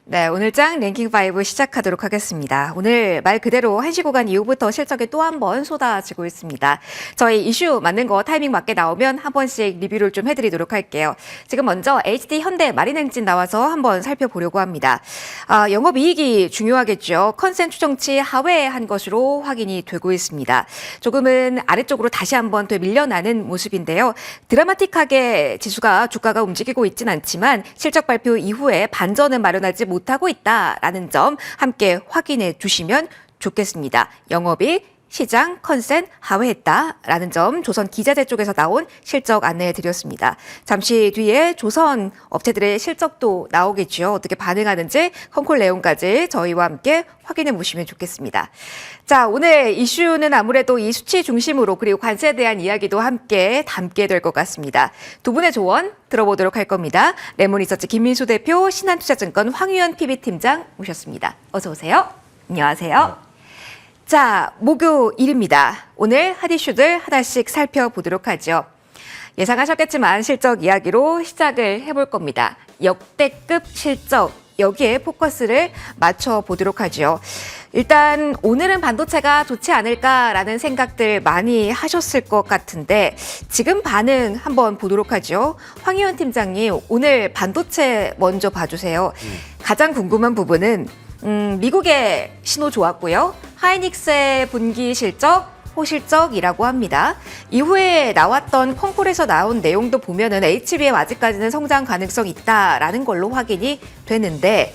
네, 오늘장 랭킹5 시작하도록 하겠습니다. 오늘 말 그대로 1시 구간 이후부터 실적이 또 한 번 쏟아지고 있습니다. 저희 이슈 맞는 거 타이밍 맞게 나오면 한 번씩 리뷰를 좀 해드리도록 할게요. 지금 먼저 HD 현대 마린엔진 나와서 한번 살펴보려고 합니다. 영업이익이 중요하겠죠. 컨센 추정치 하회한 것으로 확인이 되고 있습니다. 조금은 아래쪽으로 다시 한번 더 밀려나는 모습인데요. 드라마틱하게 주가가 움직이고 있진 않지만 실적 발표 이후에 반전은 마련하지 못하고 있다라는 점 함께 확인해 주시면 좋겠습니다. 영업이익, 시장, 컨센 하회했다라는 점 조선 기자재 쪽에서 나온 실적 안내해 드렸습니다. 잠시 뒤에 조선 업체들의 실적도 나오겠죠. 어떻게 반응하는지 컨콜 내용까지 저희와 함께 확인해 보시면 좋겠습니다. 자, 오늘 이슈는 아무래도 이 수치 중심으로 그리고 관세에 대한 이야기도 함께 담게 될 것 같습니다. 두 분의 조언 들어보도록 할 겁니다. 레몬리서치 김민수 대표, 신한투자증권 황유연 PB팀장 모셨습니다. 어서 오세요. 안녕하세요. 자, 목요일입니다. 오늘 핫 이슈들 하나씩 살펴보도록 하죠. 예상하셨겠지만 실적 이야기로 시작을 해볼 겁니다. 역대급 실적, 여기에 포커스를 맞춰보도록 하죠. 일단 오늘은 반도체가 좋지 않을까라는 생각들 많이 하셨을 것 같은데 지금 반응 한번 보도록 하죠. 황희원 팀장님, 오늘 반도체 먼저 봐주세요. 가장 궁금한 부분은 미국의 신호 좋았고요. 하이닉스의 분기 실적, 호실적이라고 합니다. 이후에 나왔던 컨콜에서 나온 내용도 보면은 HBM 아직까지는 성장 가능성이 있다라는 걸로 확인이 되는데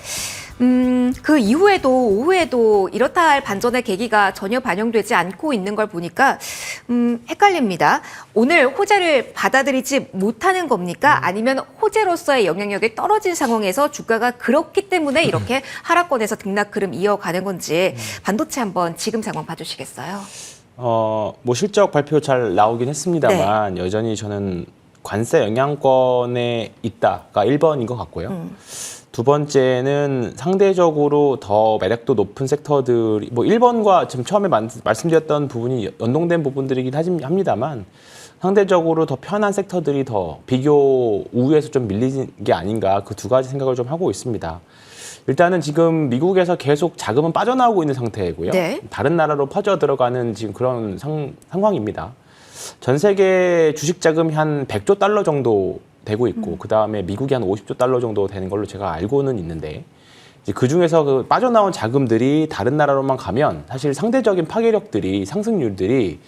그 이후에도 오후에도 이렇다 할 반전의 계기가 전혀 반영되지 않고 있는 걸 보니까 헷갈립니다. 오늘 호재를 받아들이지 못하는 겁니까? 아니면 호재로서의 영향력이 떨어진 상황에서 주가가 그렇기 때문에 이렇게 하락권에서 등락 흐름 이어가는 건지 반도체 한번 지금 상황 봐주시겠어요? 뭐 실적 발표 잘 나오긴 했습니다만 여전히 저는 관세 영향권에 있다가 1번인 것 같고요. 두 번째는 상대적으로 더 매력도 높은 섹터들이 뭐 1번과 지금 처음에 말씀드렸던 부분이 연동된 부분들이긴 합니다만 상대적으로 더 편한 섹터들이 더 비교 우위에서 좀 밀리는 게 아닌가 그 두 가지 생각을 좀 하고 있습니다. 일단은 지금 미국에서 계속 자금은 빠져나오고 있는 상태이고요. 네. 다른 나라로 퍼져 들어가는 지금 그런 상황입니다. 전 세계 주식 자금이 한 100조 달러 정도 되고 있고 그다음에 미국이 한 50조 달러 정도 되는 걸로 제가 알고는 있는데 이제 그중에서 그 빠져나온 자금들이 다른 나라로만 가면 사실 상대적인 파괴력들이 상승률들이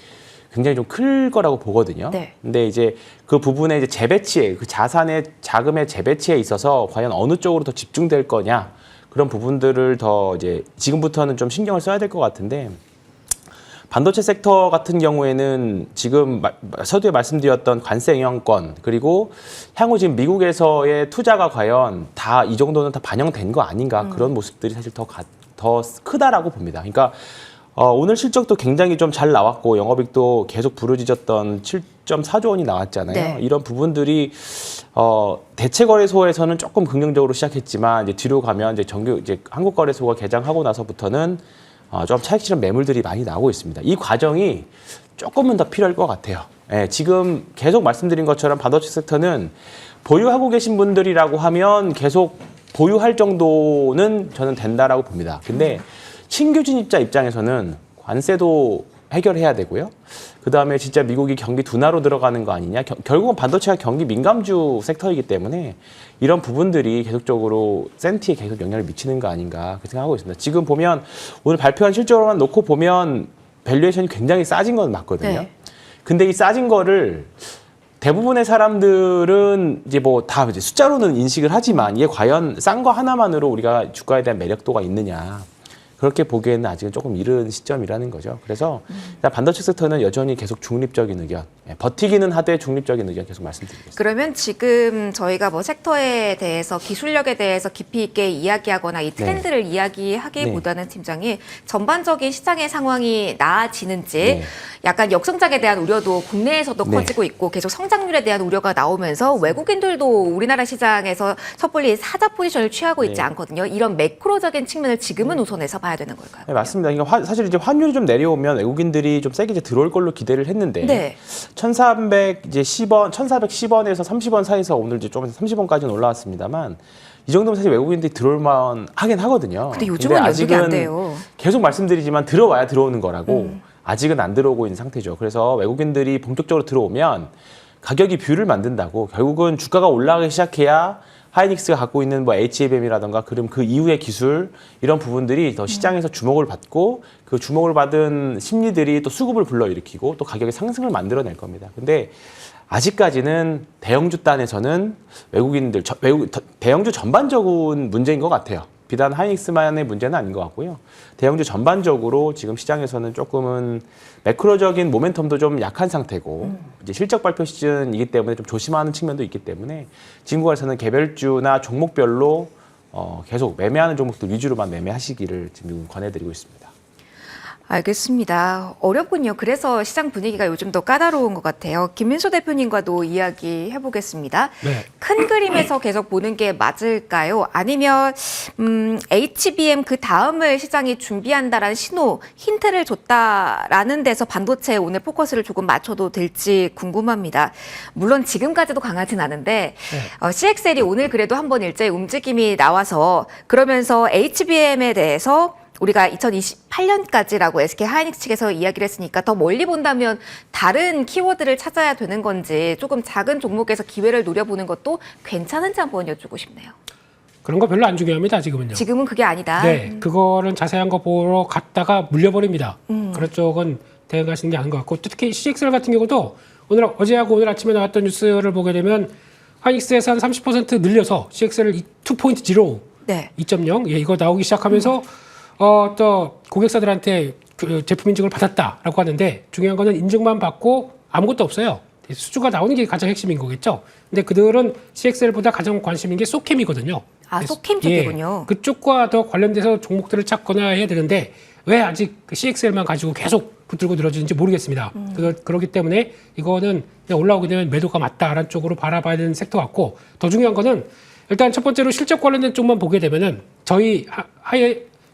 굉장히 좀 클 거라고 보거든요. 네. 근데 이제 그 부분에 이제 재배치에 그 자산의 자금의 재배치에 있어서 과연 어느 쪽으로 더 집중될 거냐 그런 부분들을 더 이제 지금부터는 좀 신경을 써야 될 것 같은데 반도체 섹터 같은 경우에는 지금 서두에 말씀드렸던 관세 영향권 그리고 향후 지금 미국에서의 투자가 과연 다 이 정도는 다 반영된 거 아닌가 그런 모습들이 사실 더 크다라고 봅니다. 그러니까 오늘 실적도 굉장히 좀 잘 나왔고 영업이익도 계속 부르짖었던 7.4조 원이 나왔잖아요. 네. 이런 부분들이 대체거래소에서는 조금 긍정적으로 시작했지만 이제 뒤로 가면 이제 한국거래소가 개장하고 나서부터는 좀 차익 실현 매물들이 많이 나오고 있습니다. 이 과정이 조금은 더 필요할 것 같아요. 예, 지금 계속 말씀드린 것처럼 반도체 섹터는 보유하고 계신 분들이라고 하면 계속 보유할 정도는 저는 된다라고 봅니다. 근데 신규 진입자 입장에서는 관세도 해결해야 되고요. 그다음에 진짜 미국이 경기 둔화로 들어가는 거 아니냐. 결국은 반도체가 경기 민감주 섹터이기 때문에 이런 부분들이 계속적으로 센티에 계속 영향을 미치는 거 아닌가 그렇게 생각하고 있습니다. 지금 보면 오늘 발표한 실적으로만 놓고 보면 밸류에이션이 굉장히 싸진 건 맞거든요. 네. 근데 이 싸진 거를 대부분의 사람들은 이제 뭐 다 이제 숫자로는 인식을 하지만 이게 과연 싼 거 하나만으로 우리가 주가에 대한 매력도가 있느냐. 그렇게 보기에는 아직은 조금 이른 시점이라는 거죠. 그래서 반도체 섹터는 여전히 계속 중립적인 의견, 버티기는 하되 중립적인 의견 계속 말씀드리겠습니다. 그러면 지금 저희가 뭐 섹터에 대해서 기술력에 대해서 깊이 있게 이야기하거나 이 트렌드를 네. 이야기하기보다는 네. 팀장이 전반적인 시장의 상황이 나아지는지 네. 약간 역성장에 대한 우려도 국내에서도 네. 커지고 있고 계속 성장률에 대한 우려가 나오면서 외국인들도 우리나라 시장에서 섣불리 사자 포지션을 취하고 있지 네. 않거든요. 이런 매크로적인 측면을 지금은 우선해서 봐야 되는 걸까요? 네, 맞습니다. 그러니까 사실 이제 환율이 좀 내려오면 외국인들이 좀 세게 이제 들어올 걸로 기대를 했는데 네. 1,410원에서 30원 사이에서 오늘 이제 좀 30원까지는 올라왔습니다만 이 정도면 사실 외국인들이 들어올 만 하긴 하거든요. 근데 요즘은 연속이 안 돼요. 계속 말씀드리지만 들어와야 들어오는 거라고 아직은 안 들어오고 있는 상태죠. 그래서 외국인들이 본격적으로 들어오면 가격이 뷰를 만든다고 결국은 주가가 올라가기 시작해야 하이닉스가 갖고 있는 뭐 HBM이라던가 그럼 그 이후의 기술 이런 부분들이 더 시장에서 주목을 받고 그 주목을 받은 심리들이 또 수급을 불러일으키고 또 가격의 상승을 만들어낼 겁니다. 근데 아직까지는 대형주 단에서는 대형주 전반적인 문제인 것 같아요. 비단 하이닉스만의 문제는 아닌 것 같고요. 대형주 전반적으로 지금 시장에서는 조금은 매크로적인 모멘텀도 좀 약한 상태고 이제 실적 발표 시즌이기 때문에 좀 조심하는 측면도 있기 때문에 지금 구간에서는 개별주나 종목별로 계속 매매하는 종목들 위주로만 매매하시기를 지금 권해드리고 있습니다. 알겠습니다. 어렵군요. 그래서 시장 분위기가 요즘 더 까다로운 것 같아요. 김민수 대표님과도 이야기해 보겠습니다. 네. 큰 그림에서 계속 보는 게 맞을까요? 아니면 HBM 그 다음을 시장이 준비한다라는 신호, 힌트를 줬다라는 데서 반도체에 오늘 포커스를 조금 맞춰도 될지 궁금합니다. 물론 지금까지도 강하진 않은데 CXL이 오늘 그래도 한번 일제히 움직임이 나와서 그러면서 HBM에 대해서 우리가 2028년까지라고 SK 하이닉스 측에서 이야기를 했으니까 더 멀리 본다면 다른 키워드를 찾아야 되는 건지 조금 작은 종목에서 기회를 노려보는 것도 괜찮은지 한번 여쭈고 싶네요. 그런 거 별로 안 중요합니다, 지금은요. 지금은 그게 아니다. 네, 그거는 자세한 거 보러 갔다가 물려버립니다. 그런 쪽은 대응하시는 게 아닌 것 같고, 특히 CXL 같은 경우도 어제하고 오늘 아침에 나왔던 뉴스를 보게 되면 하이닉스에서 한 30% 늘려서 CXL 2.0, 네. 2.0, 예, 이거 나오기 시작하면서 또 고객사들한테 그 제품 인증을 받았다라고 하는데 중요한 거는 인증만 받고 아무것도 없어요. 수주가 나오는 게 가장 핵심인 거겠죠. 근데 그들은 CXL보다 가장 관심인 게 소캠이거든요. 아, 소캠 쪽이군요. 예, 그쪽과 더 관련돼서 종목들을 찾거나 해야 되는데 왜 아직 그 CXL만 가지고 계속 붙들고 늘어지는지 모르겠습니다. 그렇기 때문에 이거는 그냥 올라오게 되면 매도가 맞다라는 쪽으로 바라봐야 되는 섹터 같고 더 중요한 거는 일단 첫 번째로 실적 관련된 쪽만 보게 되면은 저희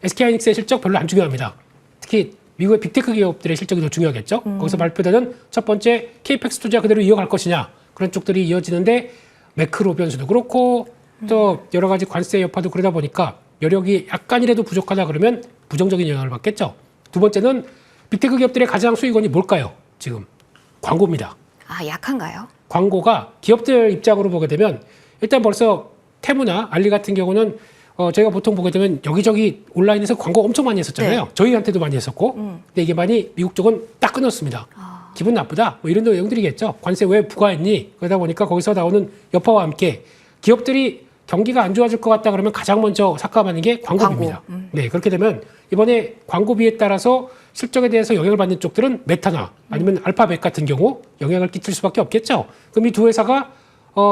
SK하이닉스의 실적 별로 안 중요합니다. 특히 미국의 빅테크 기업들의 실적이 더 중요하겠죠. 거기서 발표되는 첫 번째 케이펙스 투자 그대로 이어갈 것이냐 그런 쪽들이 이어지는데 매크로 변수도 그렇고 또 여러 가지 관세 여파도 그러다 보니까 여력이 약간이라도 부족하다 그러면 부정적인 영향을 받겠죠. 두 번째는 빅테크 기업들의 가장 수익원이 뭘까요? 지금 광고입니다. 아, 약한가요? 광고가 기업들 입장으로 보게 되면 일단 벌써 테무나 알리 같은 경우는 저희가 보통 보게 되면 여기저기 온라인에서 광고 엄청 많이 했었잖아요. 네. 저희한테도 많이 했었고. 근데 이게 많이 미국 쪽은 딱 끊었습니다. 기분 나쁘다. 뭐 이런 내용들이겠죠. 관세 왜 부과했니? 그러다 보니까 거기서 나오는 여파와 함께 기업들이 경기가 안 좋아질 것 같다 그러면 가장 먼저 삭감하는 게 광고비입니다. 네, 그렇게 되면 이번에 광고비에 따라서 실적에 대해서 영향을 받는 쪽들은 메타나 아니면 알파벳 같은 경우 영향을 끼칠 수밖에 없겠죠. 그럼 이 두 회사가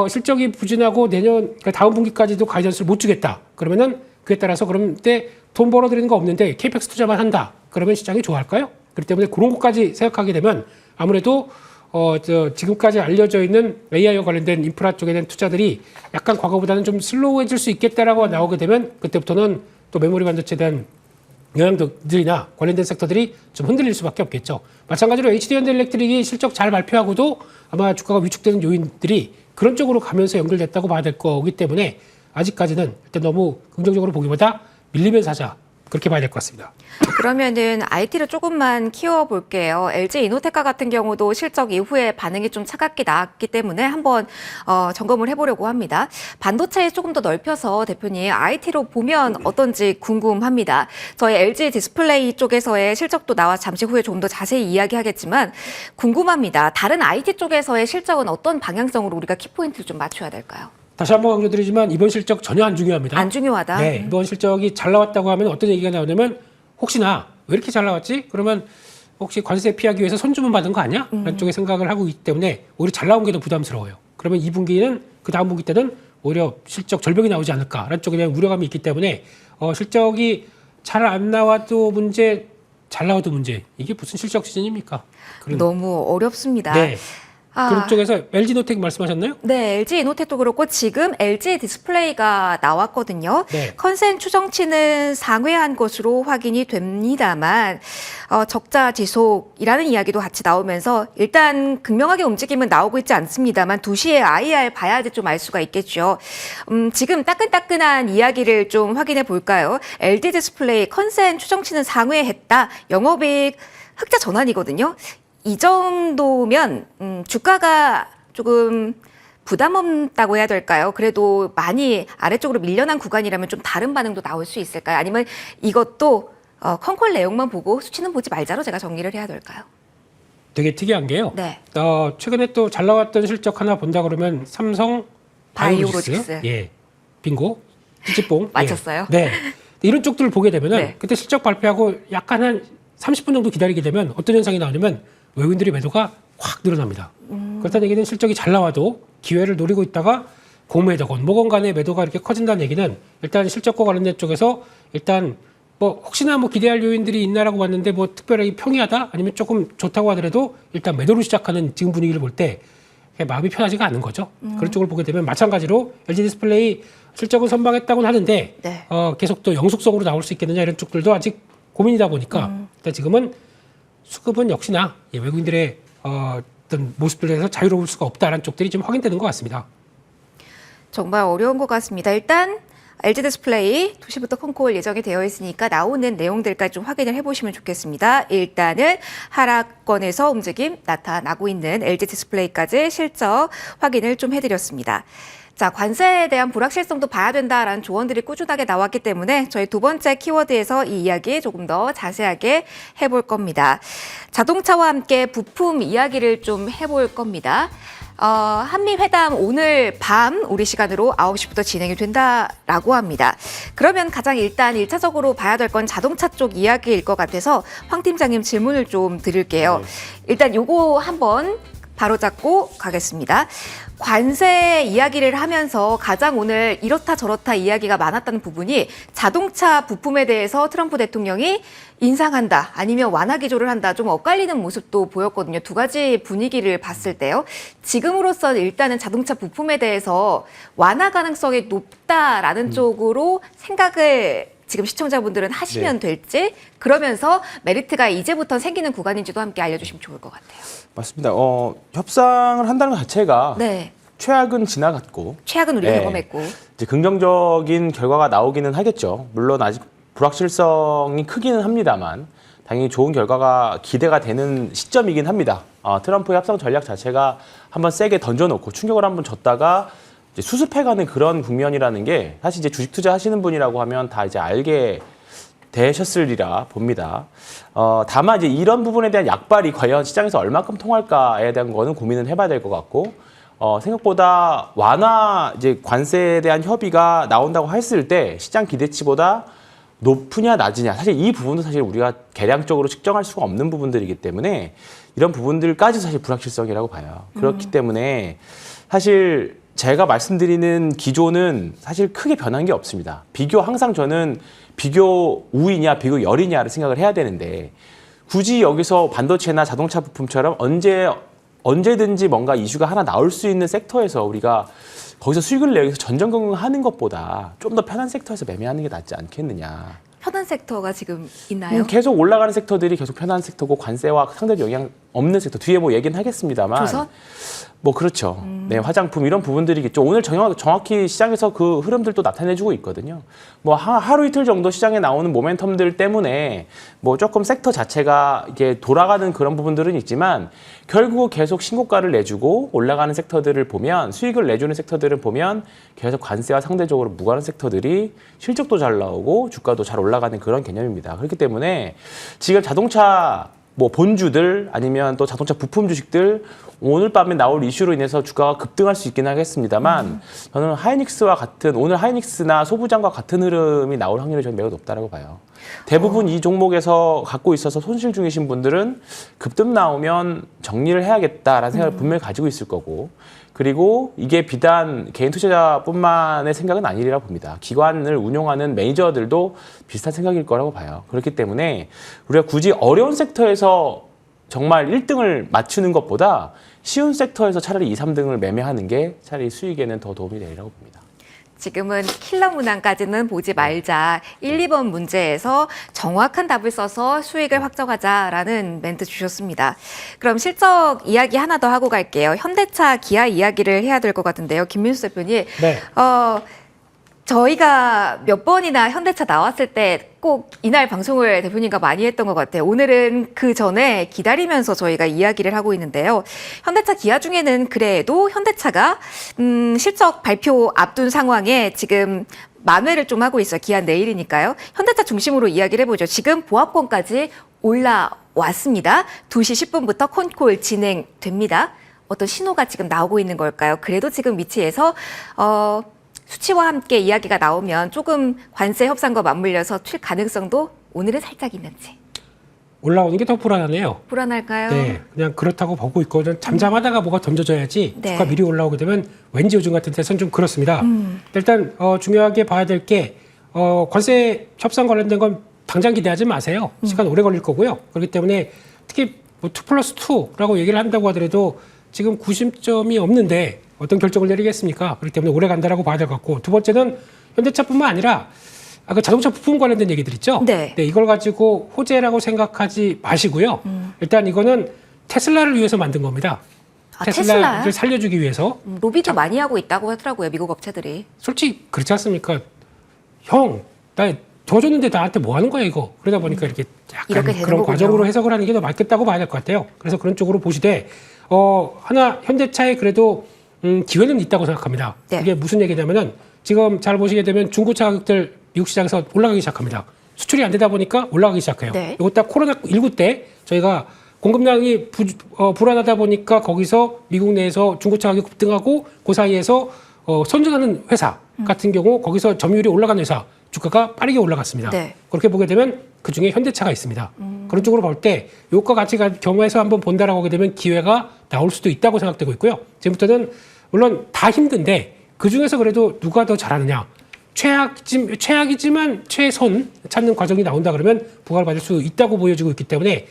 실적이 부진하고 그러니까 다음 분기까지도 가이던스를 못 주겠다. 그러면은 그에 따라서 그럼 때 돈 벌어들이는 거 없는데 케이펙스 투자만 한다. 그러면 시장이 좋아할까요? 그렇기 때문에 그런 것까지 생각하게 되면 아무래도 지금까지 알려져 있는 AI와 관련된 인프라 쪽에 대한 투자들이 약간 과거보다는 좀 슬로우해질 수 있겠다라고 나오게 되면 그때부터는 또 메모리 반도체에 대한 영향들이나 관련된 섹터들이 좀 흔들릴 수밖에 없겠죠. 마찬가지로 HD현대일렉트릭이 실적 잘 발표하고도 아마 주가가 위축되는 요인들이 그런 쪽으로 가면서 연결됐다고 봐야 될 거기 때문에 아직까지는 일단 너무 긍정적으로 보기보다 밀리면서 하자. 그렇게 봐야 될 것 같습니다. 그러면은 IT를 조금만 키워볼게요. LG 이노테카 같은 경우도 실적 이후에 반응이 좀 차갑게 나왔기 때문에 한번 점검을 해보려고 합니다. 반도체에 조금 더 넓혀서 대표님 IT로 보면 어떤지 궁금합니다. 저희 LG 디스플레이 쪽에서의 실적도 나와 잠시 후에 좀 더 자세히 이야기하겠지만 궁금합니다. 다른 IT 쪽에서의 실적은 어떤 방향성으로 우리가 키포인트를 좀 맞춰야 될까요? 다시 한번 강조드리지만 이번 실적 전혀 안 중요합니다. 안 중요하다? 네, 이번 실적이 잘 나왔다고 하면 어떤 얘기가 나오냐면 혹시나 왜 이렇게 잘 나왔지? 그러면 혹시 관세 피하기 위해서 손주문 받은 거 아니야? 라는 쪽의 생각을 하고 있기 때문에 오히려 잘 나온 게 더 부담스러워요. 그러면 2분기는 그 다음 분기 때는 오히려 실적 절벽이 나오지 않을까라는 쪽에 대한 우려감이 있기 때문에 실적이 잘 안 나와도 문제 잘 나와도 문제. 이게 무슨 실적 시즌입니까? 너무 어렵습니다. 네. 그룹 쪽에서 LG 노텍 말씀하셨나요? 네, LG 이노텍도 그렇고 지금 LG 디스플레이가 나왔거든요. 네. 컨센 추정치는 상회한 것으로 확인이 됩니다만 적자 지속이라는 이야기도 같이 나오면서 일단 극명하게 움직임은 나오고 있지 않습니다만 2시에 IR 봐야지 좀 알 수가 있겠죠. 지금 따끈따끈한 이야기를 좀 확인해 볼까요? LG 디스플레이 컨센 추정치는 상회했다. 영업이익 흑자 전환이거든요. 이 정도면 주가가 조금 부담 없다고 해야 될까요? 그래도 많이 아래쪽으로 밀려난 구간이라면 좀 다른 반응도 나올 수 있을까요? 아니면 이것도 컨콜 내용만 보고 수치는 보지 말자로 제가 정리를 해야 될까요? 되게 특이한 게요. 네. 최근에 또 잘 나왔던 실적 하나 본다 그러면 삼성 바이오로직스. 예. 빙고. 찌찌뽕. 맞췄어요. 예. 네. 이런 쪽들을 보게 되면은 네. 그때 실적 발표하고 약간 한 30분 정도 기다리게 되면 어떤 현상이 나오냐면 외국인들의 매도가 확 늘어납니다. 그렇다는 얘기는 실적이 잘 나와도 기회를 노리고 있다가 공매도건 뭐건 간에 매도가 이렇게 커진다는 얘기는 일단 실적과 관련된 쪽에서 일단 뭐 혹시나 뭐 기대할 요인들이 있나라고 봤는데 뭐 특별하게 평이하다 아니면 조금 좋다고 하더라도 일단 매도로 시작하는 지금 분위기를 볼 때 마음이 편하지가 않은 거죠. 그런 쪽을 보게 되면 마찬가지로 LG 디스플레이 실적은 선방했다고는 하는데 네. 계속 또 영속성으로 나올 수 있겠느냐 이런 쪽들도 아직 고민이다 보니까 일단 지금은 수급은 역시나 외국인들의 어떤 모습들에서 자유로울 수가 없다라는 쪽들이 좀 확인되는 것 같습니다. 정말 어려운 것 같습니다. 일단 LG 디스플레이 2시부터 컨콜 예정이 되어 있으니까 나오는 내용들까지 좀 확인을 해보시면 좋겠습니다. 일단은 하락권에서 움직임 나타나고 있는 LG 디스플레이까지 실적 확인을 좀 해드렸습니다. 자, 관세에 대한 불확실성도 봐야 된다라는 조언들이 꾸준하게 나왔기 때문에 저희 두 번째 키워드에서 이 이야기 조금 더 자세하게 해볼 겁니다. 자동차와 함께 부품 이야기를 좀 해볼 겁니다. 한미회담 오늘 밤 우리 시간으로 9시부터 진행이 된다라고 합니다. 그러면 가장 일단 1차적으로 봐야 될 건 자동차 쪽 이야기일 것 같아서 황 팀장님 질문을 좀 드릴게요. 일단 요거 한번 바로잡고 가겠습니다. 관세 이야기를 하면서 가장 오늘 이렇다 저렇다 이야기가 많았다는 부분이 자동차 부품에 대해서 트럼프 대통령이 인상한다 아니면 완화 기조를 한다 좀 엇갈리는 모습도 보였거든요. 두 가지 분위기를 봤을 때요. 지금으로서는 일단은 자동차 부품에 대해서 완화 가능성이 높다라는 쪽으로 생각을 지금 시청자분들은 하시면 될지 그러면서 메리트가 이제부터 생기는 구간인지도 함께 알려주시면 좋을 것 같아요. 맞습니다. 협상을 한다는 것 자체가 네. 최악은 지나갔고 최악은 우리가 네. 경험했고 이제 긍정적인 결과가 나오기는 하겠죠. 물론 아직 불확실성이 크기는 합니다만 당연히 좋은 결과가 기대가 되는 시점이긴 합니다. 트럼프의 협상 전략 자체가 한번 세게 던져놓고 충격을 한번 줬다가 이제 수습해가는 그런 국면이라는 게 사실 이제 주식 투자하시는 분이라고 하면 다 이제 알게 되셨으리라 봅니다. 다만 이제 이런 부분에 대한 약발이 과연 시장에서 얼마큼 통할까에 대한 거는 고민은 해봐야 될 것 같고 생각보다 완화 이제 관세에 대한 협의가 나온다고 했을 때 시장 기대치보다 높으냐 낮으냐 사실 이 부분도 사실 우리가 계량적으로 측정할 수가 없는 부분들이기 때문에 이런 부분들까지 사실 불확실성이라고 봐요. 그렇기 때문에 사실 제가 말씀드리는 기조는 사실 크게 변한 게 없습니다. 항상 저는 비교 우이냐 비교 열이냐를 생각을 해야 되는데 굳이 여기서 반도체나 자동차 부품처럼 언제든지 뭔가 이슈가 하나 나올 수 있는 섹터에서 우리가 거기서 수익을 내기 위해서 전전긍긍하는 것보다 좀 더 편한 섹터에서 매매하는 게 낫지 않겠느냐. 편한 섹터가 지금 있나요? 계속 올라가는 섹터들이 계속 편한 섹터고 관세와 상대적 영향 없는 섹터 뒤에 뭐 얘기는 하겠습니다만 조선? 뭐 그렇죠. 네, 화장품 이런 부분들이겠죠. 오늘 정확히 시장에서 그 흐름들도 나타내주고 있거든요. 뭐 하루 이틀 정도 시장에 나오는 모멘텀들 때문에 뭐 조금 섹터 자체가 이게 돌아가는 그런 부분들은 있지만 결국 계속 신고가를 내주고 올라가는 섹터들을 보면 수익을 내주는 섹터들을 보면 계속 관세와 상대적으로 무관한 섹터들이 실적도 잘 나오고 주가도 잘 올라가는 그런 개념입니다. 그렇기 때문에 지금 자동차 뭐 본주들 아니면 또 자동차 부품 주식들 오늘 밤에 나올 이슈로 인해서 주가가 급등할 수 있긴 하겠습니다만 저는 하이닉스와 같은 오늘 하이닉스나 소부장과 같은 흐름이 나올 확률이 저는 매우 높다라고 봐요. 대부분 이 종목에서 갖고 있어서 손실 중이신 분들은 급등 나오면 정리를 해야겠다라는 생각을 분명히 가지고 있을 거고 그리고 이게 비단 개인 투자자뿐만의 생각은 아니리라 봅니다. 기관을 운용하는 매니저들도 비슷한 생각일 거라고 봐요. 그렇기 때문에 우리가 굳이 어려운 섹터에서 정말 1등을 맞추는 것보다 쉬운 섹터에서 차라리 2, 3등을 매매하는 게 차라리 수익에는 더 도움이 되리라고 봅니다. 지금은 킬러 문항까지는 보지 말자. 1, 2번 문제에서 정확한 답을 써서 수익을 확정하자라는 멘트 주셨습니다. 그럼 실적 이야기 하나 더 하고 갈게요. 현대차, 기아 이야기를 해야 될 것 같은데요. 김민수 대표님. 네. 저희가 몇 번이나 현대차 나왔을 때 꼭 이날 방송을 대표님과 많이 했던 것 같아요. 오늘은 그 전에 기다리면서 저희가 이야기를 하고 있는데요. 현대차, 기아 중에는 그래도 현대차가 실적 발표 앞둔 상황에 지금 만회를 좀 하고 있어요. 기아 내일이니까요. 현대차 중심으로 이야기를 해보죠. 지금 보합권까지 올라왔습니다. 2시 10분부터 컨콜 진행됩니다. 어떤 신호가 지금 나오고 있는 걸까요? 그래도 지금 위치에서 수치와 함께 이야기가 나오면 조금 관세 협상과 맞물려서 튈 가능성도 오늘은 살짝 있는지. 올라오는 게 더 불안하네요. 불안할까요? 네, 그냥 그렇다고 보고 있고 잠잠하다가 뭐가 던져져야지 네. 주가 미리 올라오게 되면 왠지 요즘 같은 데서는 좀 그렇습니다. 일단 중요하게 봐야 될 게 관세 협상 관련된 건 당장 기대하지 마세요. 시간 오래 걸릴 거고요. 그렇기 때문에 특히 뭐 2+2라고 얘기를 한다고 하더라도 지금 구심점이 없는데 어떤 결정을 내리겠습니까? 그렇기 때문에 오래 간다라고 봐야 될 것 같고, 두 번째는 현대차뿐만 아니라 그 자동차 부품 관련된 얘기들 있죠? 네. 이걸 가지고 호재라고 생각하지 마시고요. 일단 이거는 테슬라를 위해서 만든 겁니다. 아, 테슬라를 테슬라요? 살려주기 위해서. 로비도 많이 하고 있다고 하더라고요. 미국 업체들이. 솔직히 그렇지 않습니까? 형, 나 줘줬는데 나한테 뭐 하는 거야 이거. 그러다 보니까 이렇게 약간 이렇게 되는 그런 거군요. 과정으로 해석을 하는 게 더 맞겠다고 봐야 될 것 같아요. 그래서 그런 쪽으로 보시되 하나 현대차에 그래도 기회는 있다고 생각합니다. 네. 이게 무슨 얘기냐면은 지금 잘 보시게 되면 중고차 가격들 미국 시장에서 올라가기 시작합니다. 수출이 안 되다 보니까 올라가기 시작해요. 네. 이거 딱 코로나19 때 저희가 공급량이 불안하다 보니까 거기서 미국 내에서 중고차 가격 급등하고 그 사이에서 선전하는 회사 같은 경우 거기서 점유율이 올라가는 회사 주가가 빠르게 올라갔습니다. 네. 그렇게 보게 되면 그중에 현대차가 있습니다. 그런 쪽으로 볼 때 요가 같이 겸해서 한번 본다라고 하게 되면 기회가 나올 수도 있다고 생각되고 있고요. 지금부터는 물론 다 힘든데 그중에서 그래도 누가 더 잘하느냐. 최악이지만 최선 찾는 과정이 나온다 그러면 부과를 받을 수 있다고 보여지고 있기 때문에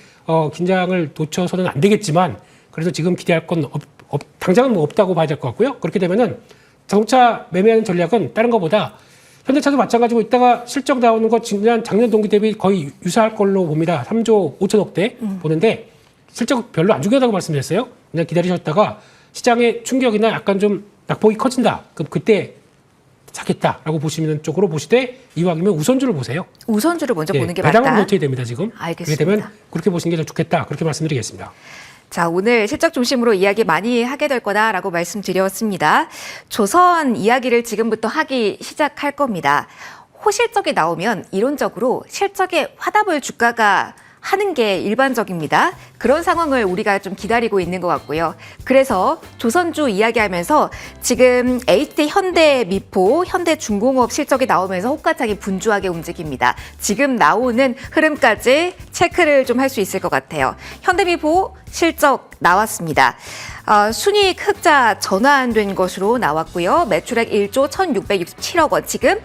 긴장을 놓쳐서는 안 되겠지만 그래서 지금 기대할 건 당장은 뭐 없다고 봐야 될 것 같고요. 그렇게 되면은 자동차 매매하는 전략은 다른 것보다 현대차도 마찬가지고 있다가 실적 나오는 거 작년 동기 대비 거의 유사할 걸로 봅니다. 3조 5천억대 보는데 실적 별로 안 중요하다고 말씀드렸어요. 그냥 기다리셨다가 시장의 충격이나 약간 좀 낙폭이 커진다. 그럼 그때 사겠다라고 보시는 쪽으로 보시되 이왕이면 우선주를 보세요. 우선주를 먼저 보는 게 배당을 맞다. 놓쳐야 됩니다. 지금. 알겠습니다. 그렇게 되면 그렇게 보시는 게 더 좋겠다. 그렇게 말씀드리겠습니다. 자, 오늘 실적 중심으로 이야기 많이 하게 될 거다라고 말씀드렸습니다. 조선 이야기를 지금부터 하기 시작할 겁니다. 호실적이 나오면 이론적으로 실적에 화답을 주가가 하는 게 일반적입니다. 그런 상황을 우리가 좀 기다리고 있는 것 같고요. 그래서 조선주 이야기하면서 지금 HD 현대미포, 현대중공업 실적이 나오면서 호가창이 분주하게 움직입니다. 지금 나오는 흐름까지 체크를 좀 할 수 있을 것 같아요. 현대미포 실적 나왔습니다. 순이익 흑자 전환된 것으로 나왔고요. 매출액 1조 1,667억 원. 지금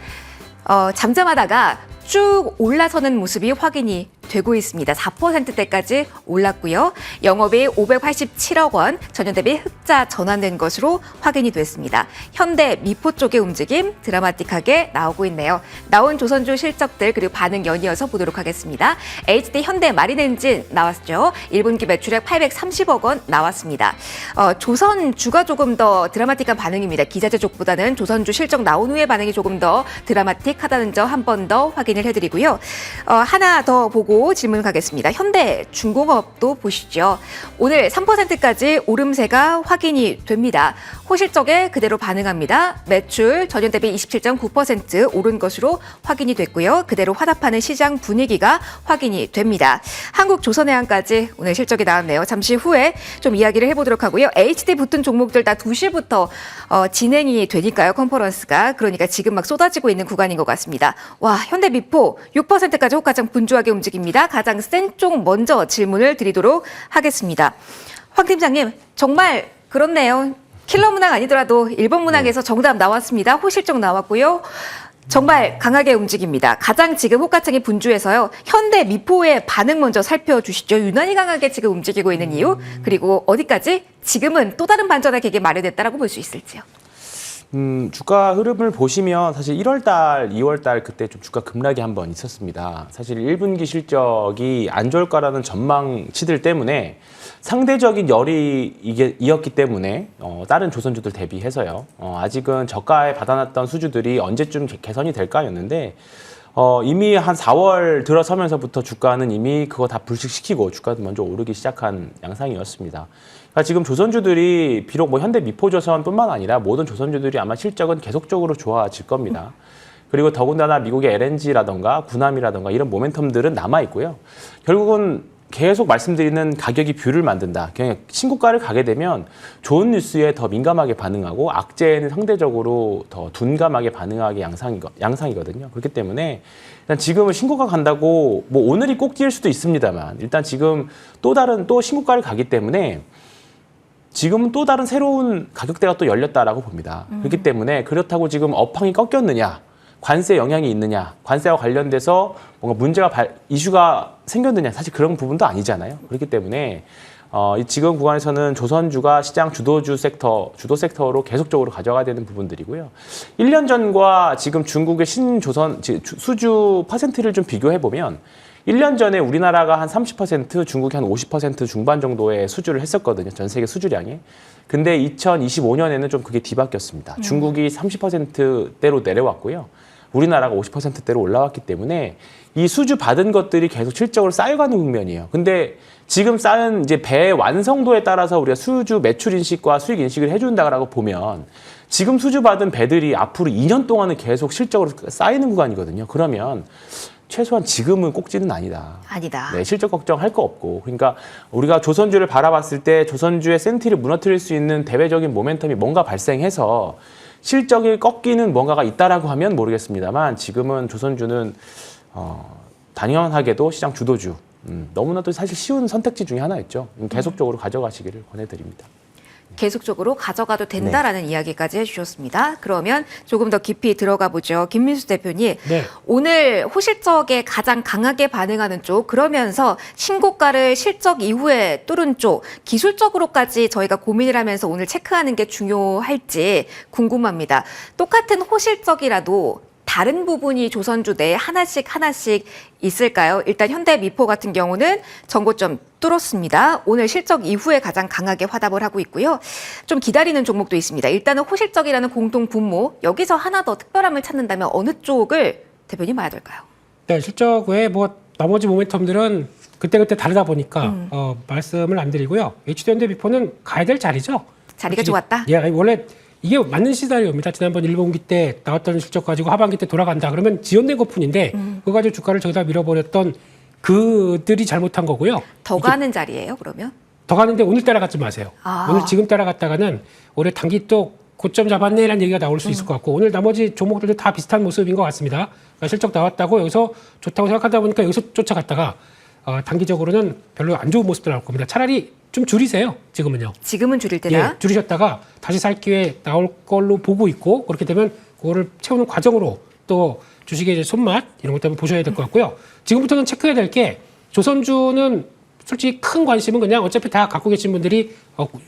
잠잠하다가 쭉 올라서는 모습이 확인이 되고 있습니다. 4%대까지 올랐고요. 영업이익 587억 원, 전년 대비 흑자 전환된 것으로 확인이 됐습니다. 현대 미포 쪽의 움직임 드라마틱하게 나오고 있네요. 나온 조선주 실적들 그리고 반응 연이어서 보도록 하겠습니다. HD 현대 마린엔진 나왔죠. 1분기 매출액 830억 원 나왔습니다. 조선주가 조금 더 드라마틱한 반응입니다. 기자재 쪽보다는 조선주 실적 나온 후의 반응이 조금 더 드라마틱하다는 점 한 번 더 확인을 해드리고요. 하나 더 보고 질문 가겠습니다. 현대중공업도 보시죠. 오늘 3%까지 오름세가 확인이 됩니다. 호실적에 그대로 반응합니다. 매출 전년 대비 27.9% 오른 것으로 확인이 됐고요. 그대로 화답하는 시장 분위기가 확인이 됩니다. 한국조선해양까지 오늘 실적이 나왔네요. 잠시 후에 좀 이야기를 해보도록 하고요. HD 붙은 종목들 다 2시부터 진행이 되니까요. 컨퍼런스가. 그러니까 지금 막 쏟아지고 있는 구간인 것 같습니다. 와, 현대미포 6%까지 호가창 분주하게 움직입니다. 가장 센 쪽 먼저 질문을 드리도록 하겠습니다. 황 팀장님, 정말 그렇네요. 킬러 문항 아니더라도 1번 문항에서 정답 나왔습니다. 호실적 나왔고요. 정말 강하게 움직입니다. 가장 지금 호가창이 분주해서요. 현대 미포의 반응 먼저 살펴주시죠. 유난히 강하게 지금 움직이고 있는 이유, 그리고 어디까지 지금은 또 다른 반전의 계기 마련됐다라고 볼 수 있을지요. 주가 흐름을 보시면 사실 1월 달, 2월 달 그때 좀 주가 급락이 한번 있었습니다. 사실 1분기 실적이 안 좋을 거라는 전망치들 때문에 상대적인 열이 이었기 때문에 다른 조선주들 대비해서요. 아직은 저가에 받아놨던 수주들이 언제쯤 개선이 될까였는데 이미 한 4월 들어서면서부터 주가는 이미 그거 다 불식시키고 주가도 먼저 오르기 시작한 양상이었습니다. 그러니까 지금 조선주들이 비록 뭐 현대 미포조선뿐만 아니라 모든 조선주들이 아마 실적은 계속적으로 좋아질 겁니다. 그리고 더군다나 미국의 LNG라던가 군함이라던가 이런 모멘텀들은 남아 있고요. 결국은 계속 말씀드리는 가격이 뷰를 만든다. 그냥 신고가를 가게 되면 좋은 뉴스에 더 민감하게 반응하고 악재에는 상대적으로 더 둔감하게 반응하게 양상이거든요. 그렇기 때문에 일단 지금은 신고가 간다고 뭐 오늘이 꼭지일 수도 있습니다만 일단 지금 또 신고가를 가기 때문에 지금은 또 다른 새로운 가격대가 또 열렸다라고 봅니다. 그렇기 때문에 그렇다고 지금 업황이 꺾였느냐, 관세 영향이 있느냐, 관세와 관련돼서 뭔가 이슈가 생겼느냐, 사실 그런 부분도 아니잖아요. 그렇기 때문에 지금 구간에서는 조선주가 시장 주도 섹터로 계속적으로 가져가야 되는 부분들이고요. 1년 전과 지금 중국의 수주 퍼센트를 좀 비교해 보면 1년 전에 우리나라가 한 30%, 중국이 한 50% 중반 정도의 수주를 했었거든요. 전 세계 수주량에. 근데 2025년에는 좀 그게 뒤바뀌었습니다. 중국이 30%대로 내려왔고요. 우리나라가 50%대로 올라왔기 때문에 이 수주 받은 것들이 계속 실적으로 쌓여가는 국면이에요. 근데 지금 쌓은 이제 배의 완성도에 따라서 우리가 수주 매출 인식과 수익 인식을 해준다고 보면 지금 수주 받은 배들이 앞으로 2년 동안은 계속 실적으로 쌓이는 구간이거든요. 그러면 최소한 지금은 꼭지는 아니다. 네, 실적 걱정할 거 없고. 그러니까 우리가 조선주를 바라봤을 때 조선주의 센티를 무너뜨릴 수 있는 대외적인 모멘텀이 뭔가 발생해서 실적이 꺾이는 뭔가가 있다라고 하면 모르겠습니다만 지금은 조선주는 당연하게도 시장 주도주. 너무나도 사실 쉬운 선택지 중에 하나였죠. 계속적으로 가져가시기를 권해드립니다. 계속적으로 가져가도 된다라는 이야기까지 해주셨습니다. 그러면 조금 더 깊이 들어가 보죠. 김민수 대표님, 오늘 호실적에 가장 강하게 반응하는 쪽, 그러면서 신고가를 실적 이후에 뚫은 쪽, 기술적으로까지 저희가 고민을 하면서 오늘 체크하는 게 중요할지 궁금합니다. 똑같은 호실적이라도 다른 부분이 조선주 내에 하나씩 있을까요? 일단 현대미포 같은 경우는 전고점 뚫었습니다. 오늘 실적 이후에 가장 강하게 화답을 하고 있고요. 좀 기다리는 종목도 있습니다. 일단은 호실적이라는 공동 분모, 여기서 하나 더 특별함을 찾는다면 어느 쪽을 대표님 봐야 될까요? 네, 실적 외에 뭐 나머지 모멘텀들은 그때그때 다르다 보니까 말씀을 안 드리고요. HD현대미포는 가야 될 자리죠. 자리가 좋았다? 예, 원래 이게 맞는 시나리오입니다. 지난번 1분기 때 나왔던 실적 가지고 하반기 때 돌아간다. 그러면 지연된 것뿐인데 그거 가지고 주가를 저기다 밀어버렸던 그들이 잘못한 거고요. 더 가는 자리예요, 그러면? 더 가는데 오늘 따라가지 마세요. 오늘 지금 따라갔다가는 올해 단기 또 고점 잡았네라는 얘기가 나올 수 있을 것 같고 오늘 나머지 종목들도 다 비슷한 모습인 것 같습니다. 그러니까 실적 나왔다고 여기서 좋다고 생각하다 보니까 여기서 쫓아갔다가 단기적으로는 별로 안 좋은 모습도 나올 겁니다. 차라리 좀 줄이세요. 지금은요. 지금은 줄일 때다? 예, 줄이셨다가 다시 살 기회 나올 걸로 보고 있고 그렇게 되면 그거를 채우는 과정으로 또 주식의 이제 손맛 이런 것 때문에 보셔야 될 것 같고요. 지금부터는 체크해야 될 게 조선주는 솔직히 큰 관심은 그냥 어차피 다 갖고 계신 분들이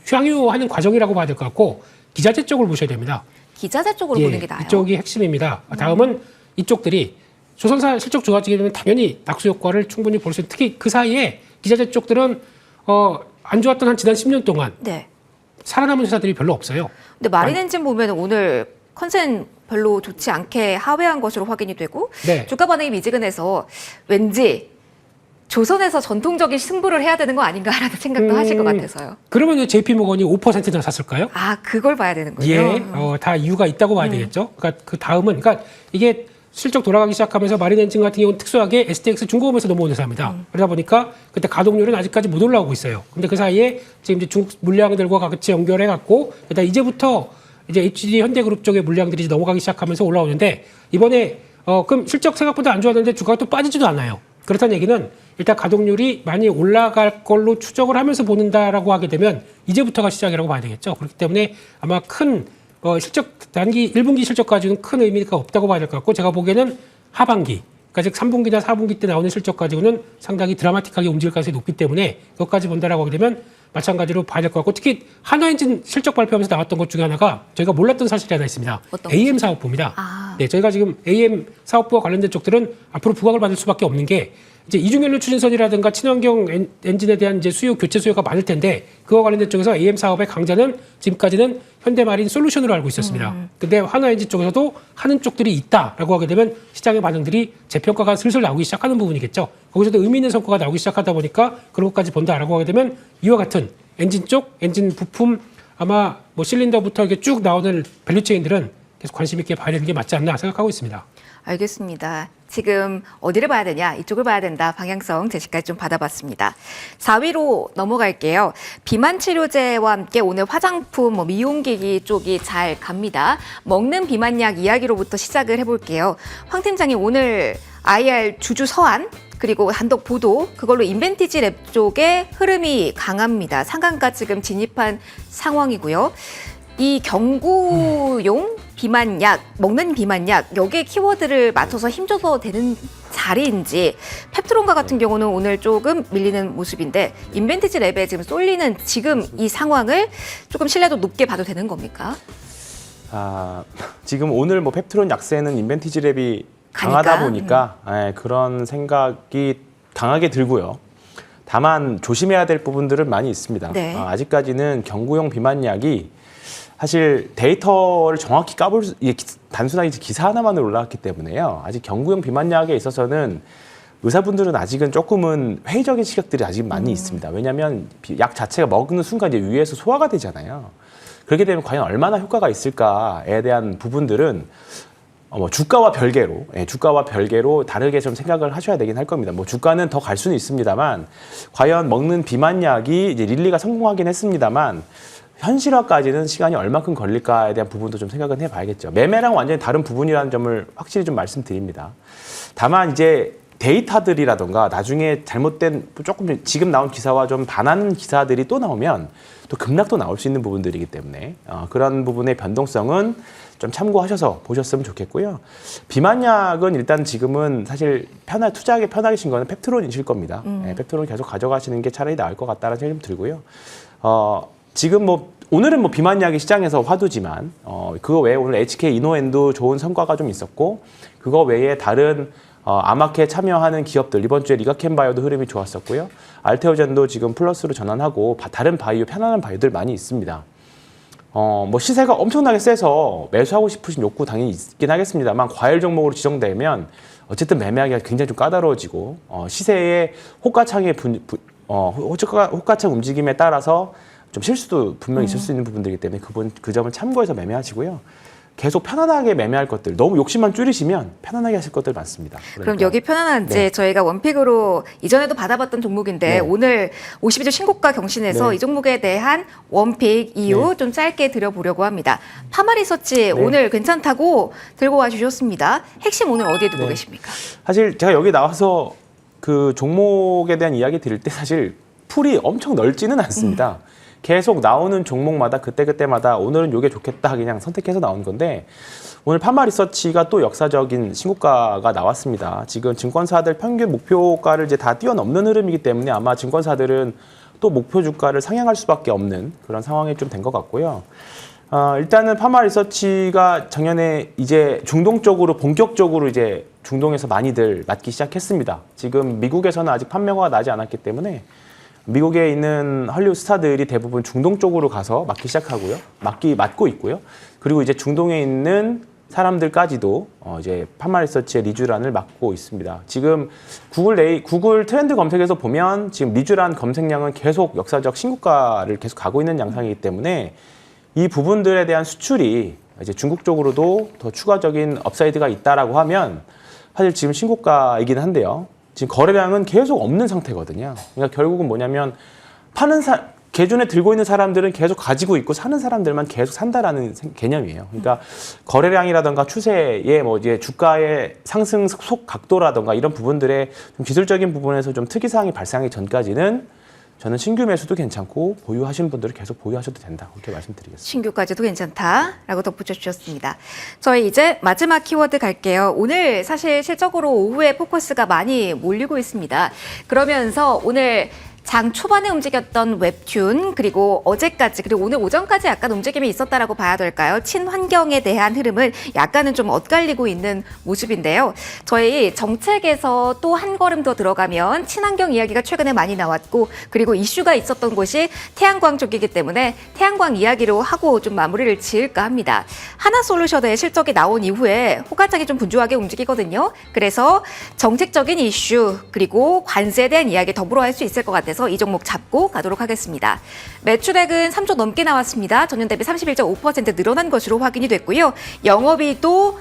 향유하는 과정이라고 봐야 될 것 같고 기자재 쪽을 보셔야 됩니다. 기자재 쪽으로 보는 게 나아요? 이쪽이 핵심입니다. 다음은 이쪽들이 조선사 실적 좋아지게 되면 당연히 낙수 효과를 충분히 볼 수 있는 특히 그 사이에 기자재 쪽들은 안 좋았던 한 지난 10년 동안 살아남은 회사들이 별로 없어요. 근데 마린엔진 보면 오늘 컨센 별로 좋지 않게 하회한 것으로 확인이 되고 주가 반응이 미지근해서 왠지 조선에서 전통적인 승부를 해야 되는 거 아닌가라는 생각도 하실 것 같아서요. 그러면 JP모건이 5%나 샀을까요? 그걸 봐야 되는군요. 예, 다 이유가 있다고 봐야 되겠죠. 그러니까 그 다음은 이게 실적 돌아가기 시작하면서 마린엔진 같은 경우는 특수하게 STX 중공업에서 넘어온 회사입니다. 그러다 보니까 그때 가동률은 아직까지 못 올라오고 있어요. 근데 그 사이에 지금 이제 중국 물량들과 같이 연결해 갖고 일단 이제부터 이제 HD 현대그룹 쪽의 물량들이 이제 넘어가기 시작하면서 올라오는데 이번에 그럼 실적 생각보다 안 좋았는데 주가가 또 빠지지도 않아요. 그렇다는 얘기는 일단 가동률이 많이 올라갈 걸로 추적을 하면서 보는다라고 하게 되면 이제부터가 시작이라고 봐야 되겠죠. 그렇기 때문에 아마 큰 실적 단기 1분기 실적 가지고는 큰 의미가 없다고 봐야 될 것 같고 제가 보기에는 하반기 그러니까 즉 3분기나 4분기 때 나오는 실적 가지고는 상당히 드라마틱하게 움직일 가능성이 높기 때문에 그것까지 본다라고 하게 되면 마찬가지로 봐야 될 것 같고 특히 한화엔진 실적 발표하면서 나왔던 것 중에 하나가 저희가 몰랐던 사실이 하나 있습니다. AM 사업부입니다. 네, 저희가 지금 AM 사업부와 관련된 쪽들은 앞으로 부각을 받을 수밖에 없는 게 이제 이중연료 추진선이라든가 친환경 엔진에 대한 이제 수요 교체 수요가 많을 텐데 그와 관련된 쪽에서 AM 사업의 강자는 지금까지는 현대마린 솔루션으로 알고 있었습니다. 근데 한화엔진 쪽에서도 하는 쪽들이 있다라고 하게 되면 시장의 반응들이 재평가가 슬슬 나오기 시작하는 부분이겠죠. 거기서도 의미 있는 성과가 나오기 시작하다 보니까 그런 것까지 본다라고 하게 되면 이와 같은 엔진 쪽, 엔진 부품 아마 뭐 실린더부터 이렇게 쭉 나오는 밸류체인들은 계속 관심 있게 봐야 되는 게 맞지 않나 생각하고 있습니다. 알겠습니다. 지금 어디를 봐야 되냐, 이쪽을 봐야 된다 방향성 제시까지 좀 받아봤습니다. 4위로 넘어갈게요. 비만 치료제와 함께 오늘 화장품, 미용기기 쪽이 잘 갑니다. 먹는 비만약 이야기로부터 시작을 해볼게요. 황 팀장이 오늘 IR 주주 서한 그리고 단독 보도 그걸로 인벤티지 랩 쪽에 흐름이 강합니다. 상한가 지금 진입한 상황이고요. 이 경구용 비만약, 먹는 비만약 여기에 키워드를 맞춰서 힘줘서 되는 자리인지 펩트론과 같은 경우는 오늘 조금 밀리는 모습인데 인벤티지 랩에 지금 쏠리는 지금 이 상황을 조금 신뢰도 높게 봐도 되는 겁니까? 지금 오늘 뭐 펩트론 약세는 인벤티지 랩이 강하다 보니까 그런 생각이 강하게 들고요. 다만 조심해야 될 부분들은 많이 있습니다. 네. 아직까지는 경구용 비만약이 사실 데이터를 정확히 까볼 단순하게 기사 하나만으로 올라왔기 때문에요. 아직 경구용 비만약에 있어서는 의사분들은 아직은 조금은 회의적인 시각들이 아직 많이 있습니다. 왜냐하면 약 자체가 먹는 순간 이제 위에서 소화가 되잖아요. 그렇게 되면 과연 얼마나 효과가 있을까에 대한 부분들은 주가와 별개로 다르게 좀 생각을 하셔야 되긴 할 겁니다. 뭐 주가는 더 갈 수는 있습니다만 과연 먹는 비만약이 이제 릴리가 성공하긴 했습니다만 현실화까지는 시간이 얼마큼 걸릴까에 대한 부분도 좀 생각은 해봐야겠죠. 매매랑 완전히 다른 부분이라는 점을 확실히 좀 말씀드립니다. 다만 이제 데이터들이라던가 나중에 잘못된 조금 지금 나온 기사와 좀 반하는 기사들이 또 나오면 또 급락도 나올 수 있는 부분들이기 때문에 그런 부분의 변동성은 좀 참고하셔서 보셨으면 좋겠고요. 비만약은 일단 지금은 사실 투자하기 편하신 거는 펩트론이실 겁니다. 펩트론 계속 가져가시는 게 차라리 나을 것 같다는 생각이 좀 들고요. 지금 오늘은 비만약이 시장에서 화두지만 그거 외에 오늘 HK 이노엔도 좋은 성과가 좀 있었고 그거 외에 다른 아마케 참여하는 기업들 이번 주에 리가켄바이오도 흐름이 좋았었고요. 알테오젠도 지금 플러스로 전환하고 다른 바이오 편안한 바이오들 많이 있습니다. 시세가 엄청나게 세서 매수하고 싶으신 욕구 당연히 있긴 하겠습니다만 과열 종목으로 지정되면 어쨌든 매매하기가 굉장히 좀 까다로워지고 시세의 호가창 움직임에 따라서 좀 실수도 분명히 있을 수 있는 부분들이기 때문에 그 점을 참고해서 매매하시고요. 계속 편안하게 매매할 것들, 너무 욕심만 줄이시면 편안하게 하실 것들 많습니다. 그럼 여기 편안한지 저희가 원픽으로 이전에도 받아봤던 종목인데 오늘 52주 신고가 경신에서 이 종목에 대한 원픽 이유 좀 짧게 드려보려고 합니다. 파마리서치 오늘 괜찮다고 들고 와주셨습니다. 핵심 오늘 어디에 두고 계십니까? 사실 제가 여기 나와서 그 종목에 대한 이야기 드릴 때 사실 풀이 엄청 넓지는 않습니다. 계속 나오는 종목마다 그때마다 오늘은 이게 좋겠다 그냥 선택해서 나온 건데 오늘 파마리서치가 또 역사적인 신고가가 나왔습니다. 지금 증권사들 평균 목표가를 이제 다 뛰어넘는 흐름이기 때문에 아마 증권사들은 또 목표 주가를 상향할 수밖에 없는 그런 상황이 좀 된 것 같고요. 일단은 파마리서치가 작년에 이제 중동 쪽으로 본격적으로 이제 중동에서 많이들 맡기 시작했습니다. 지금 미국에서는 아직 판매가 나지 않았기 때문에 미국에 있는 헐리우드 스타들이 대부분 중동 쪽으로 가서 맡기 시작하고요. 맡고 있고요. 그리고 이제 중동에 있는 사람들까지도 이제 파마리서치의 리쥬란을 맡고 있습니다. 지금 구글 트렌드 검색에서 보면 지금 리쥬란 검색량은 계속 역사적 신고가를 계속 가고 있는 양상이기 때문에 이 부분들에 대한 수출이 이제 중국 쪽으로도 더 추가적인 업사이드가 있다라고 하면 사실 지금 신고가이긴 한데요. 지금 거래량은 계속 없는 상태거든요. 그러니까 결국은 뭐냐면 계존에 들고 있는 사람들은 계속 가지고 있고 사는 사람들만 계속 산다라는 개념이에요. 그러니까 거래량이라든가 추세에 뭐 이제 주가의 상승 속 각도라든가 이런 부분들의 좀 기술적인 부분에서 좀 특이사항이 발생하기 전까지는 저는 신규 매수도 괜찮고 보유하신 분들은 계속 보유하셔도 된다. 그렇게 말씀드리겠습니다. 신규까지도 괜찮다라고 덧붙여 주셨습니다. 저희 이제 마지막 키워드 갈게요. 오늘 사실 실적으로 오후에 포커스가 많이 몰리고 있습니다. 그러면서 오늘 장 초반에 움직였던 웹툰 그리고 어제까지 그리고 오늘 오전까지 약간 움직임이 있었다라고 봐야 될까요? 친환경에 대한 흐름은 약간은 좀 엇갈리고 있는 모습인데요. 저희 정책에서 또 한 걸음 더 들어가면 친환경 이야기가 최근에 많이 나왔고 그리고 이슈가 있었던 곳이 태양광 쪽이기 때문에 태양광 이야기로 하고 좀 마무리를 지을까 합니다. 하나솔루션의 실적이 나온 이후에 호가창이 좀 분주하게 움직이거든요. 그래서 정책적인 이슈 그리고 관세에 대한 이야기 더불어 할 수 있을 것 같아서 이 종목 잡고 가도록 하겠습니다. 매출액은 3조 넘게 나왔습니다. 전년 대비 31.5% 늘어난 것으로 확인이 됐고요. 영업이익도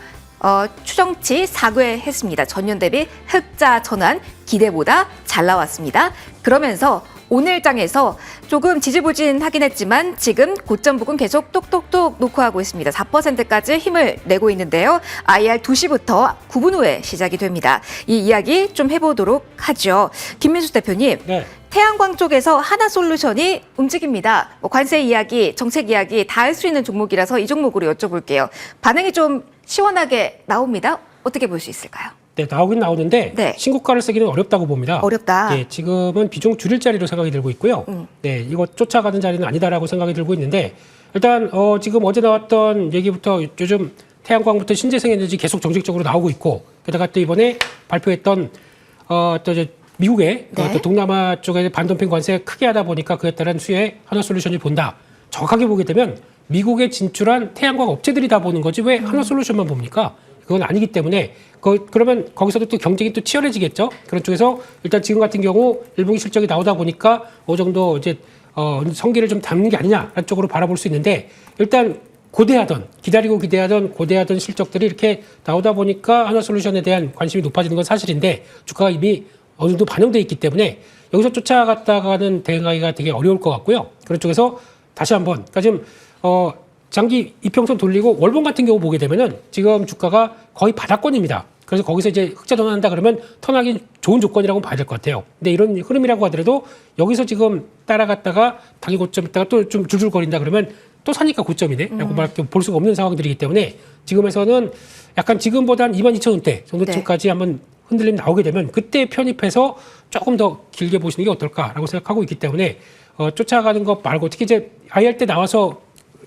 추정치 4괴 했습니다. 전년 대비 흑자 전환 기대보다 잘 나왔습니다. 그러면서 오늘 장에서 조금 지지부진하긴 했지만 지금 고점 부근 계속 똑똑똑 놓고 하고 있습니다. 4%까지 힘을 내고 있는데요. IR 2시부터 9분 후에 시작이 됩니다. 이 이야기 좀 해보도록 하죠. 김민수 대표님. 네. 태양광 쪽에서 하나솔루션이 움직입니다. 뭐 관세 이야기, 정책 이야기 다 할 수 있는 종목이라서 이 종목으로 여쭤볼게요. 반응이 좀 시원하게 나옵니다. 어떻게 볼 수 있을까요? 네, 나오긴 나오는데 네. 신고가를 쓰기는 어렵다고 봅니다. 어렵다. 네, 지금은 비중 줄일 자리로 생각이 들고 있고요. 네, 이거 쫓아가는 자리는 아니다라고 생각이 들고 있는데 일단 지금 어제 나왔던 얘기부터 요즘 태양광부터 신재생 에너지 계속 정책적으로 나오고 있고 게다가 또 이번에 발표했던 또 이제 미국의 네. 또 동남아 쪽에 반덤핑 관세 크게 하다 보니까 그에 따른 수혜에 하나솔루션이 본다. 정확하게 보게 되면 미국에 진출한 태양광 업체들이 다 보는 거지 왜 하나솔루션만 봅니까? 그건 아니기 때문에 그러면 거기서도 또 경쟁이 또 치열해지겠죠. 그런 쪽에서 일단 지금 같은 경우 1분기 실적이 나오다 보니까 어느 정도 이제 성기를 좀 담는 게 아니냐라는 쪽으로 바라볼 수 있는데 일단 기대하던 고대하던 실적들이 이렇게 나오다 보니까 하나솔루션에 대한 관심이 높아지는 건 사실인데 주가가 이미 어느 정도 반영돼 있기 때문에 여기서 쫓아갔다가는 대응하기가 되게 어려울 것 같고요. 그런 쪽에서 다시 한번 그러니까 지금 장기 이평선 돌리고 월봉 같은 경우 보게 되면은 지금 주가가 거의 바닥권입니다. 그래서 거기서 이제 흑자 전환한다 그러면 턴하기 좋은 조건이라고 봐야 될 것 같아요. 근데 이런 흐름이라고 하더라도 여기서 지금 따라갔다가 단기 고점 있다가 또 좀 줄줄거린다 그러면 또 사니까 고점이네 라고 볼 수가 없는 상황들이기 때문에 지금에서는 약간 지금보단 22,000원대 정도쯤까지 한번 흔들림 나오게 되면 그때 편입해서 조금 더 길게 보시는 게 어떨까라고 생각하고 있기 때문에 쫓아가는 것 말고 특히 이제 IR 때 나와서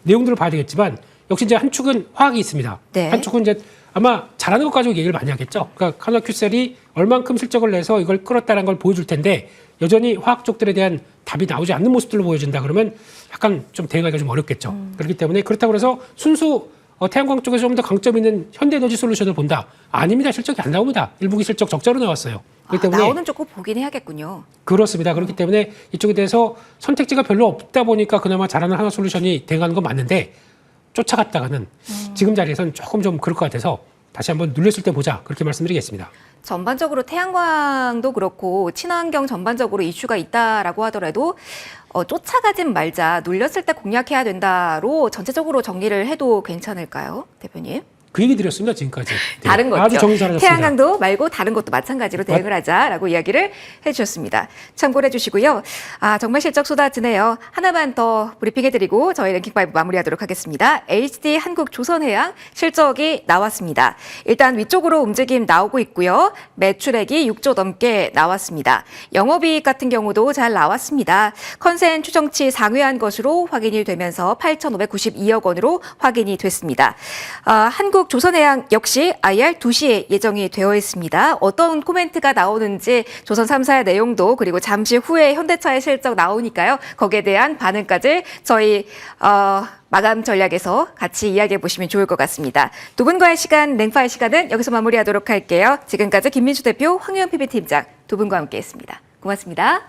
내용들을 봐야 되겠지만 역시 이제 한 축은 화학이 있습니다. 네. 한 축은 이제 아마 잘하는 것 가지고 얘기를 많이 하겠죠. 그러니까 카나큐셀이 얼만큼 실적을 내서 이걸 끌었다는 걸 보여줄 텐데 여전히 화학 쪽들에 대한 답이 나오지 않는 모습들로 보여준다 그러면 약간 좀 대응하기가 좀 어렵겠죠. 그렇기 때문에 그렇다고 해서 순수 태양광 쪽에서 좀 더 강점 있는 현대에너지 솔루션을 본다. 아닙니다. 실적이 안 나옵니다. 1분기 실적 적자로 나왔어요. 그렇기 때문에 나오는 쪽 꼭 보긴 해야겠군요. 그렇습니다. 그렇기 때문에 이쪽에 대해서 선택지가 별로 없다 보니까 그나마 잘하는 하나솔루션이 대응하는 건 맞는데 쫓아갔다가는 지금 자리에서는 조금 좀 그럴 것 같아서 다시 한번 눌렸을 때 보자. 그렇게 말씀드리겠습니다. 전반적으로 태양광도 그렇고 친환경 전반적으로 이슈가 있다라고 하더라도 쫓아가진 말자, 눌렸을 때 공략해야 된다로 전체적으로 정리를 해도 괜찮을까요, 대표님? 그 얘기 드렸습니다, 지금까지. 네. 다른 거죠. 아주 정리 잘하셨습니다. 태양광도 말고 다른 것도 마찬가지로 대응을 하자라고 이야기를 해주셨습니다. 참고를 해주시고요. 정말 실적 쏟아지네요. 하나만 더 브리핑해드리고 저희 랭킹5 마무리하도록 하겠습니다. HD 한국조선해양 실적이 나왔습니다. 일단 위쪽으로 움직임 나오고 있고요. 매출액이 6조 넘게 나왔습니다. 영업이익 같은 경우도 잘 나왔습니다. 컨센 추정치 상회한 것으로 확인이 되면서 8,592억 원으로 확인이 됐습니다. 한국조선해양 역시 IR 2시에 예정이 되어 있습니다. 어떤 코멘트가 나오는지 조선 3사의 내용도 그리고 잠시 후에 현대차의 실적 나오니까요. 거기에 대한 반응까지 저희 마감 전략에서 같이 이야기해 보시면 좋을 것 같습니다. 두 분과의 시간, 랭파의 시간은 여기서 마무리하도록 할게요. 지금까지 김민수 대표, 황유현 PB팀장 두 분과 함께했습니다. 고맙습니다.